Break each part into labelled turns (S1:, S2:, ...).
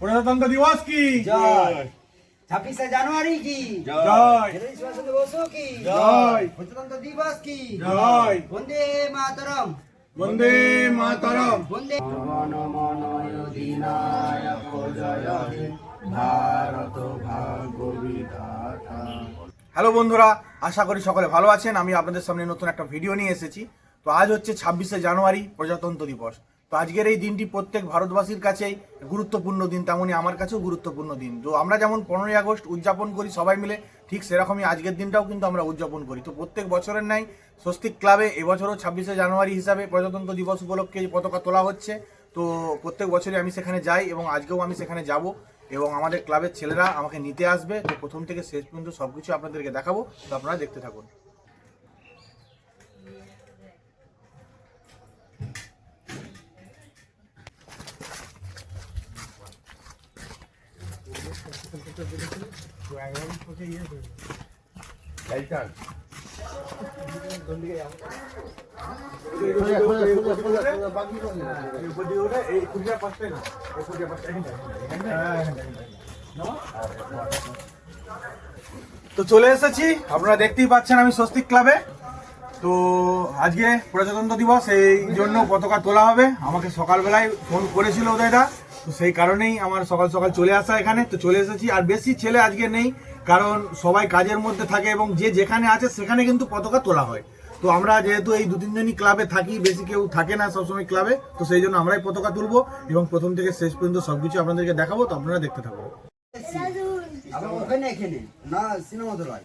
S1: প্রজাতন্ত্র দিবস কি
S2: জয়। 26শে জানুয়ারি কি
S1: জয়।
S2: সুভাষ চন্দ্র বসু কি
S1: জয়।
S2: প্রজাতন্ত্র দিবস কি
S1: জয়।
S2: বন্দে মাতরম
S1: বন্দে মাতরম।
S2: বন্দে গণমন অধিনায়ক জয় হে ভারত ভাগ্য বিধাতা।
S1: হ্যালো বন্ধুরা, আশা করি সকলে ভালো আছেন। আমি আপনাদের সামনে নতুন একটা ভিডিও নিয়ে এসেছি। তো আজ হচ্ছে 26শে জানুয়ারি, প্রজাতন্ত্র দিবস। তো আজকের এই দিনটি প্রত্যেক ভারতবাসীর কাছেই গুরুত্বপূর্ণ দিন, তেমনই আমার কাছেও গুরুত্বপূর্ণ দিন। তো আমরা যেমন 15ই আগস্ট উদযাপন করি সবাই মিলে, ঠিক সেরকমই আজকের দিনটাও কিন্তু আমরা উদযাপন করি। তো প্রত্যেক বছরের ন্যায় স্বস্তিক ক্লাবে এবছরও 26শে জানুয়ারি হিসাবে প্রজাতন্ত্র দিবস উপলক্ষে পতাকা তোলা হচ্ছে। তো প্রত্যেক বছরই আমি সেখানে যাই এবং আজকেও আমি সেখানে যাব এবং আমাদের ক্লাবের ছেলেরা আমাকে নিতে আসবে। তো প্রথম থেকে শেষ পর্যন্ত সব কিছু আপনাদেরকে দেখাবো, তো আপনারা দেখতে থাকুন। তো চলে এসেছি, আপনারা দেখতেই পাচ্ছেন আমি স্বস্তিক ক্লাবে। তো আজকে প্রজাতন্ত্র দিবস, এই জন্য পতাকা তোলা হবে। আমাকে সকালবেলায় ফোন করেছিল উদয়দা, তো সেই কারণেই আমার সকাল সকাল চলে আসা এখানে। তো চলে এসেছি, আর বেশি ছেলে আজকে নেই, কারণ সবাই কাজের মধ্যে থাকে এবং যে যেখানে আছে সেখানে কিন্তু পতাকা তোলা হয়। তো আমরা যেহেতু এই 2-3 জনই ক্লাবে থাকি, বেশি কেউ থাকে না সবসময় ক্লাবে, তো সেই জন্য আমরাই পতাকা তুলবো এবং প্রথম থেকে শেষ পর্যন্ত সবকিছু আপনাদেরকে দেখাবো। তো আপনারা দেখতে থাকুন।
S2: আবার ওখানে এখানে না সিনেমা তো ভাই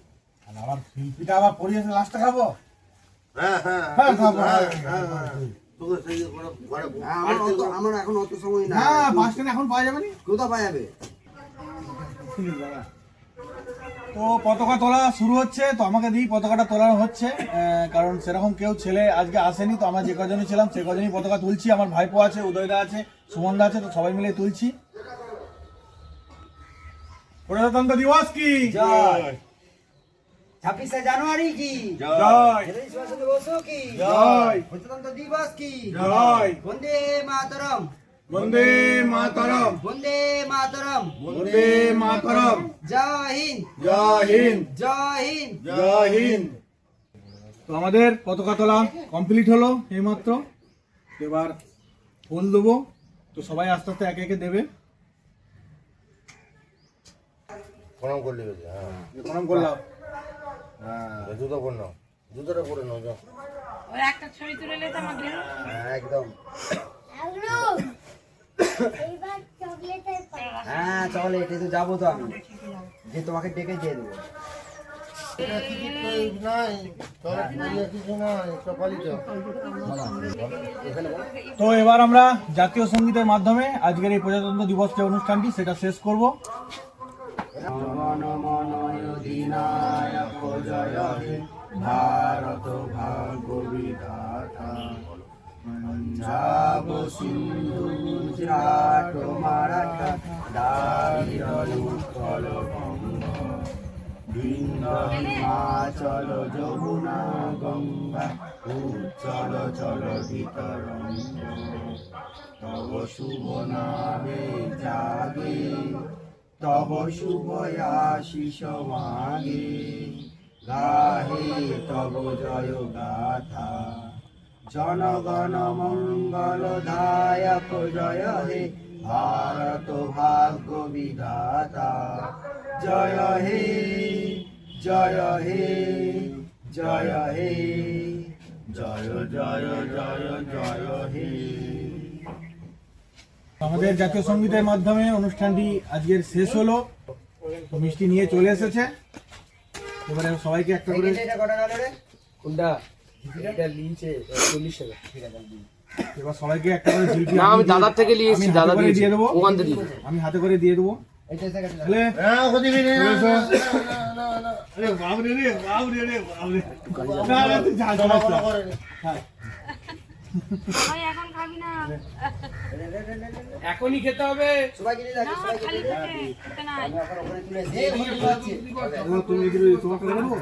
S1: আবার শিল্পীটা আবার পরিয়েছে, লাস্টে খাবো।
S2: আমার এখন অত সময় না।
S1: না, বাস স্ট্যান্ড এখন পাওয়া যাবে না।
S2: কোথা পাওয়া যাবে?
S1: তো পতাকা তোলা শুরু হচ্ছে, তো আমাকে দিয়েই পতাকাটা তোলানো হচ্ছে, কারণ সেরকম কেউ ছেলে আজকে আসেনি। তো আমরা যে কজনই ছিলাম সে কজনই পতাকা তুলছি। আমার ভাইপো আছে, উদয়দা আছে, সুমনদা আছে, তো সবাই মিলে তুলছি। প্রজাতন্ত্র দিবস কি
S2: জয়। 26শে জানুয়ারি কি
S1: জয়।
S2: সুভাষ চন্দ্র বসু কি
S1: জয়।
S2: প্রজাতন্ত্র দিবস কি
S1: জয়।
S2: বন্দে মাতরম
S1: বন্দে মাতরম।
S2: বন্দে মাতরম
S1: বন্দে মাতরম।
S2: জয় হিন্দ
S1: জয় হিন্দ।
S2: জয় হিন্দ
S1: জয় হিন্দ। তো আমাদের পতাকা তোলা কমপ্লিট হলো এইমাত্র। এবার ফুল দেবো, তো সবাই আস্তে আস্তে একে একে দেবে।
S3: প্রণাম করলি বেশি, হ্যাঁ
S1: প্রণাম করলাম।
S3: জুতো পরে নাও, জুতোটা পরে নাও, যাও।
S4: ওই একটা ছবি তুলে নিতে আমাকে
S2: হ্যাঁ, একদম হ্যাঁ চকলেট এই তো যাবো, তো আমি যে তোমাকে ডেকে দিয়ে দেবো।
S3: নাই কিছু নাই, সকালই তো।
S1: তো এবার আমরা জাতীয় সঙ্গীতের মাধ্যমে আজকের এই প্রজাতন্ত্র দিবস যে অনুষ্ঠানটি সেটা শেষ করব।
S2: গণমন অধিনায়ক জয় হে ভারত ভাগ্য বিধাতা। পঞ্জাব সিন্ধু গুজরাট মারাঠা দ্রাবিড় উৎকল বঙ্গ বৃন্দ হিমাচল যমুনা গঙ্গা উজ্জ্বল জলধি তরঙ্গ। তব শুভ নামে জাগে, তব শুভ আশিস মাগে, গাহে তব জয় গাথা। জনগণ মঙ্গল দায়ক জয় হে ভারত ভাগ্য বিধাতা। জয় হে জয় হে জয় হে জয় জয় জয় জয় হে।
S1: আমাদের জাতীয় সঙ্গীতের মাধ্যমে অনুষ্ঠানটি আজকের শেষ হলো। তো মিষ্টি নিয়ে চলে এসেছে, এবারে সবাইকে একটা করে
S2: এটা কটা গেল রে?
S5: কোনটা এটা লিচে 40 টাকা।
S1: এবার সবাইকে একটা করে জিলিপি
S5: না আমি দাদার থেকে নিয়েছি, দাদা
S1: দিয়ে
S5: দিয়ে
S1: দেবো।
S5: ওখান থেকে দিয়ে
S1: আমি হাতে করে দিয়ে দেবো।
S2: এটা থেকে
S1: তাহলে
S3: হ্যাঁ, ওকে দিবি না, না,
S1: চলে এসো।
S3: না, না, না।
S1: আরে বাবরে রে, বাবরে রে, বাবরে। না, না, তুই যা, চলে এসো। হ্যাঁ।
S4: ভাই এখন খাবি না
S5: এখনই খেতে হবে।
S2: সবাই কিনে
S4: না
S2: যাচ্ছে, সবাই
S4: খালি
S2: কিনে
S4: পেটে খেতে নাই
S2: আমি এখন ওখানে তুলে দিয়ে দিচ্ছি।
S1: এবার তুমি এগুলো তোমার করে দেবো।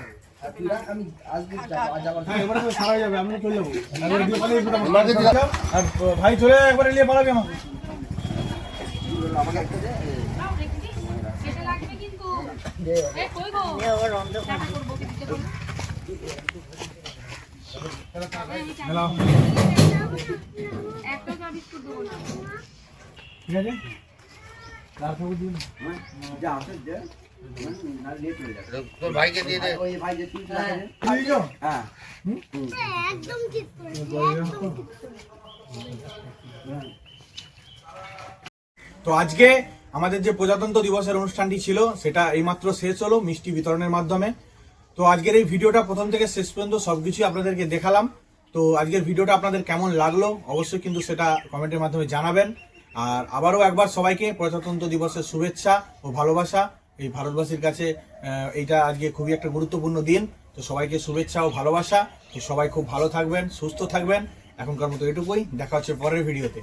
S2: আর তুই রাখ, আমি আসবি আজ আবার
S1: হ্যাঁ, এবারে তো সারা যাবে, আমি তো চলে যাবো। একবারে দিয়ে পালিয়ে যেতে হবে। আর ভাই চলে একবারে নিয়ে পালাবি আমাকে।
S2: আমাকে একটা দে
S4: নাও রেখে দিই। কেটে লাগবে কিন্তু। এ, কই গো? টাকা করবো, ওকে দিতে বলো।
S1: হ্যালো
S4: একটাও চা বিস্কুট দেবো না।
S1: ঠিক আছে
S2: যা আসে যে না লেট হয়ে যাবে
S3: তোর ভাইকে দিয়ে দে।
S2: ওই ভাই যে তুই
S1: হ্যাঁ
S6: একদম ঠিক করেছি একদম ঠিক করেছি
S1: তো আজকে আমাদের যে প্রজাতন্ত্র দিবসের অনুষ্ঠানটি ছিল সেটা এইমাত্র শেষ হলো মিষ্টি বিতরণের মাধ্যমে। তো আজকের এই ভিডিওটা প্রথম থেকে শেষ পর্যন্ত সবকিছু আপনাদেরকে দেখালাম। তো আজকের ভিডিওটা আপনাদের কেমন লাগলো অবশ্যই কিন্তু সেটা কমেন্টের মাধ্যমে জানাবেন। আর আবারও একবার সবাইকে প্রজাতন্ত্র দিবসের শুভেচ্ছা ও ভালোবাসা। এই ভারতবাসীর কাছে এইটা আজকে খুবই একটা গুরুত্বপূর্ণ দিন। তো সবাইকে শুভেচ্ছা ও ভালোবাসা। তো সবাই খুব ভালো থাকবেন, সুস্থ থাকবেন। এখনকার মতো এটুকুই, দেখা হচ্ছে পরের ভিডিওতে।